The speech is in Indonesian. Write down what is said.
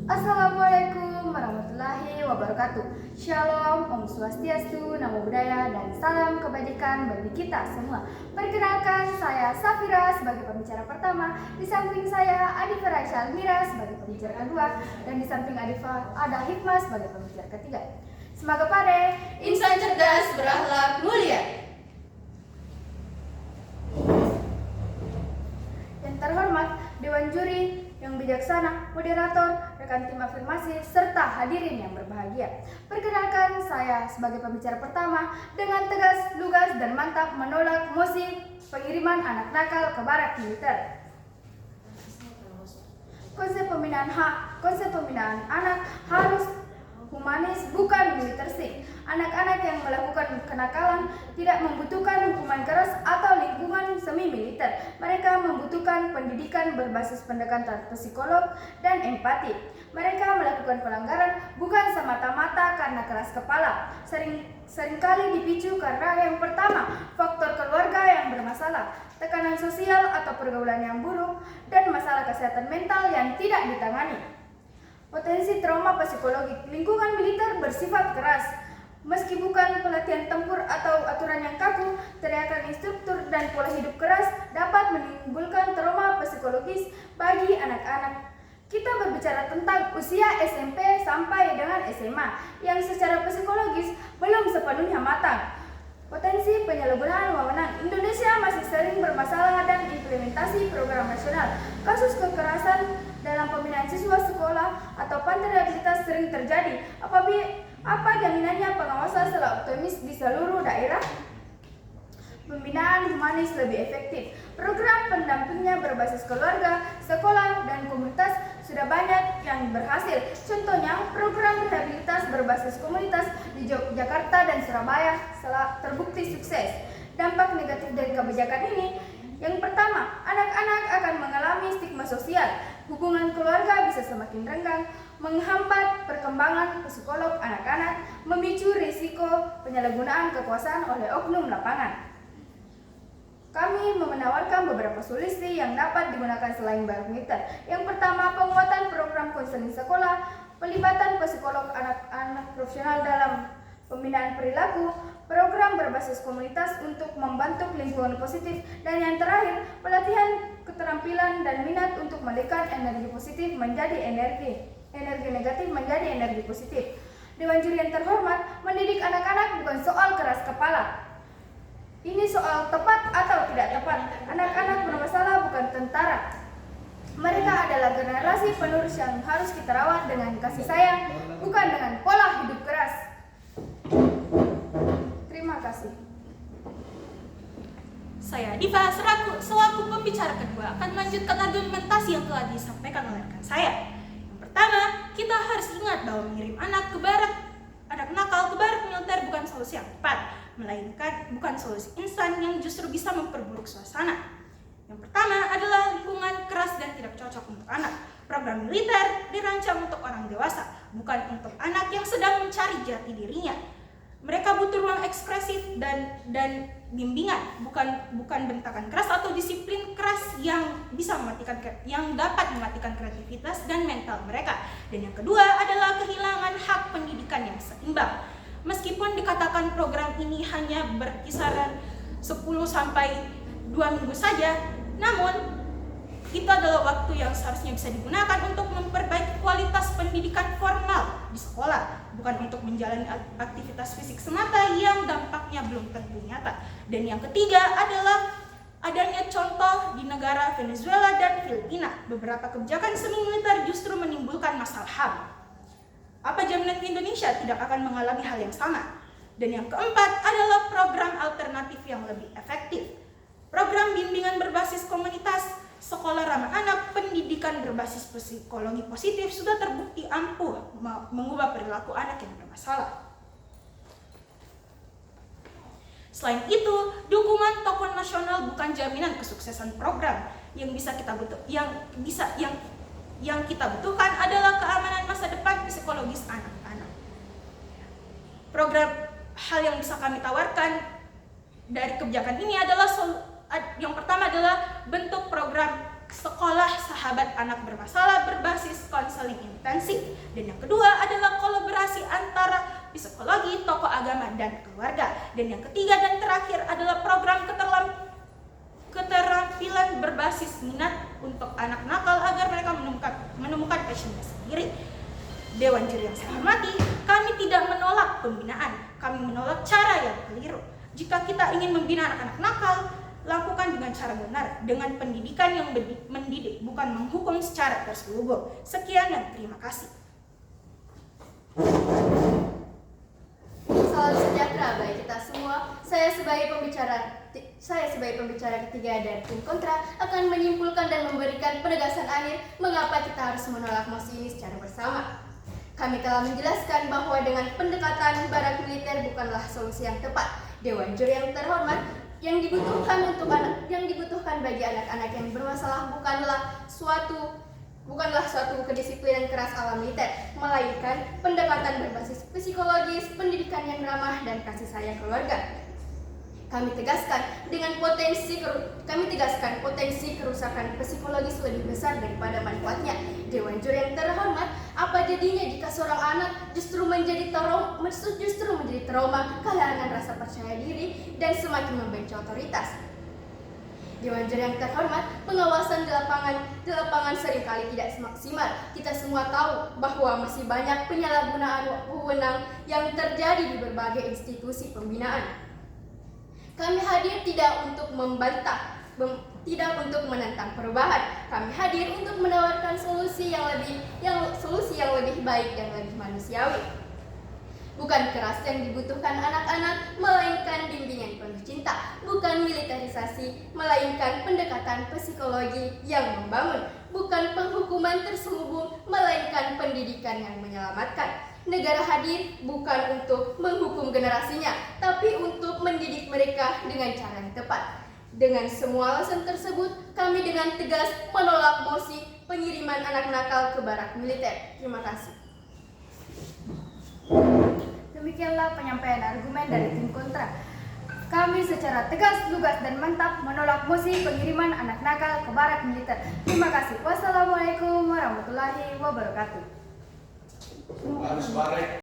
Assalamualaikum warahmatullahi wabarakatuh. Shalom, Om Swastiastu, Namo Buddhaya, dan salam kebajikan bagi kita semua. Perkenalkan, saya Safira sebagai pembicara pertama. Di samping saya Adifa Raisya Almira sebagai pembicara kedua, dan di samping Adifa ada Hikmah sebagai pembicara ketiga. Semoga pade insan cerdas berakhlak mulia. Yang terhormat Dewan Juri yang bijaksana, moderator, rekan tim afirmasi, serta hadirin yang berbahagia. Perkenalkan, saya sebagai pembicara pertama dengan tegas, lugas, dan mantap menolak mosi pengiriman anak nakal ke barak militer. Konsep pembinaan anak harus humanis, bukan militeristik. Anak-anak yang melakukan kenakalan tidak membutuhkan hukuman keras atau lingkungan semi-militer. Mereka membutuhkan pendidikan berbasis pendekatan psikolog dan empati. Mereka melakukan pelanggaran bukan semata-mata karena keras kepala. Seringkali dipicu karena yang pertama, faktor keluarga yang bermasalah, tekanan sosial atau pergaulan yang buruk, dan masalah kesehatan mental yang tidak ditangani. Potensi trauma psikologi. Lingkungan militer bersifat keras. Meski bukan pelatihan tempur atau aturan yang kaku, teriakan instruktur dan pola hidup keras dapat menimbulkan trauma psikologis bagi anak-anak. Kita berbicara tentang usia SMP sampai dengan SMA yang secara psikologis belum sepenuhnya matang. Potensi penyalahgunaan wewenang. Indonesia masih sering bermasalah dan implementasi program nasional. Kasus kekerasan dalam pembinaan siswa sekolah atau panti rehabilitas sering terjadi. Apa jaminannya pengawasan secara optimis di seluruh daerah? Pembinaan humanis lebih efektif. Program pendampingnya berbasis keluarga, sekolah, dan komunitas sudah banyak yang berhasil. Contohnya, program rehabilitas berbasis komunitas di Yogyakarta dan Surabaya terbukti sukses. Dampak negatif dari kebijakan ini, yang pertama, anak-anak akan mengalami stigma sosial. Hubungan keluarga bisa semakin renggang, menghambat perkembangan psikolog anak-anak, memicu risiko penyalahgunaan kekuasaan oleh oknum lapangan. Kami menawarkan beberapa solusi yang dapat digunakan selain barak militer. Yang pertama, penguatan program konseling sekolah, pelibatan psikolog anak-anak profesional dalam pembinaan perilaku, program berbasis komunitas untuk membentuk lingkungan positif, dan yang terakhir, pelatihan keterampilan dan minat untuk mendekat energi positif menjadi energi negatif menjadi energi positif. Dewan Juri yang terhormat, mendidik anak-anak bukan soal keras kepala. Ini soal tepat atau tidak tepat. Anak-anak bermasalah bukan tentara. Mereka adalah generasi penerus yang harus kita rawat dengan kasih sayang, bukan dengan pola hidup keras. Terima kasih. Saya Diva selaku pembicara kedua akan melanjutkan argumentasi yang telah disampaikan oleh rekan saya. Yang pertama, kita harus ingat bahwa mengirim anak nakal ke barak militer bukan solusi yang tepat, melainkan bukan solusi instan yang justru bisa memperburuk suasana. Yang pertama adalah lingkungan keras dan tidak cocok untuk anak. Program militer dirancang untuk orang dewasa, bukan untuk anak yang sedang mencari jati dirinya. Mereka butuh ruang ekspresif dan bimbingan, bukan bentakan keras atau disiplin keras yang dapat mematikan kreativitas dan mental mereka. Dan yang kedua adalah kehilangan hak pendidikan yang seimbang. Meskipun dikatakan program ini hanya berkisaran 10 sampai 2 minggu saja, namun itu adalah waktu yang seharusnya bisa digunakan untuk memperbaiki kualitas pendidikan formal di sekolah, bukan untuk menjalani aktivitas fisik semata yang dampaknya belum tentu nyata. Dan yang ketiga adalah adanya contoh di negara Venezuela dan Filipina. Beberapa kebijakan semi militer justru menimbulkan masalah HAM. Apa jaminan Indonesia tidak akan mengalami hal yang sama? Dan yang keempat adalah program alternatif yang lebih efektif. Program bimbingan berbasis komunitas, sekolah ramah anak, pendidikan berbasis psikologi positif sudah terbukti ampuh mengubah perilaku anak yang bermasalah. Selain itu, dukungan tokoh nasional bukan jaminan kesuksesan program. Yang kita butuhkan adalah keamanan masa depan psikologis anak-anak. Hal yang bisa kami tawarkan dari kebijakan ini adalah yang pertama adalah bentuk program sekolah sahabat anak bermasalah berbasis konseling intens. militansi. Dan yang kedua adalah kolaborasi antara psikologi, tokoh agama, dan keluarga. Dan yang ketiga dan terakhir adalah program keterampilan berbasis minat untuk anak nakal agar mereka menemukan passionnya sendiri. Dewan Juri yang saya hormati, kami tidak menolak pembinaan, kami menolak cara yang keliru. Jika kita ingin membina anak-anak nakal, lakukan dengan cara benar, dengan pendidikan yang mendidik, bukan menghukum secara terselubung. Sekian dan terima kasih. Salam sejahtera bagi kita semua. Saya sebagai pembicara ketiga dari tim kontra akan menyimpulkan dan memberikan penegasan akhir mengapa kita harus menolak mosi ini secara bersama. Kami telah menjelaskan bahwa dengan pendekatan barak militer bukanlah solusi yang tepat. Dewan Juri yang terhormat, yang dibutuhkan bagi anak-anak yang bermasalah bukanlah suatu kedisiplinan keras ala militer, melainkan pendekatan berbasis psikologis, pendidikan yang ramah, dan kasih sayang keluarga. Kami tegaskan potensi kerusakan psikologis lebih besar daripada manfaatnya. Dewan Juri yang terhormat, apa jadinya jika seorang anak justru menjadi trauma, kehilangan rasa percaya diri, dan semakin membenci otoritas? Dewan Juri yang terhormat, pengawasan di lapangan seringkali tidak maksimal. Kita semua tahu bahwa masih banyak penyalahgunaan wewenang yang terjadi di berbagai institusi pembinaan. Kami hadir tidak untuk membantah, tidak untuk menentang perubahan. Kami hadir untuk menawarkan solusi yang lebih baik dan lebih manusiawi. Bukan keras yang dibutuhkan anak-anak, melainkan bimbingan penuh cinta. Bukan militerisasi, melainkan pendekatan psikologi yang membangun. Bukan penghukuman terselubung, melainkan pendidikan yang menyelamatkan. Negara hadir bukan untuk menghukum generasinya, tapi untuk mendidik mereka dengan cara yang tepat. Dengan semua alasan tersebut, kami dengan tegas menolak mosi pengiriman anak nakal ke barak militer. Terima kasih. Demikianlah penyampaian argumen dari tim kontra. Kami secara tegas, lugas, dan mantap menolak mosi pengiriman anak nakal ke barak militer. Terima kasih. Wassalamualaikum warahmatullahi wabarakatuh.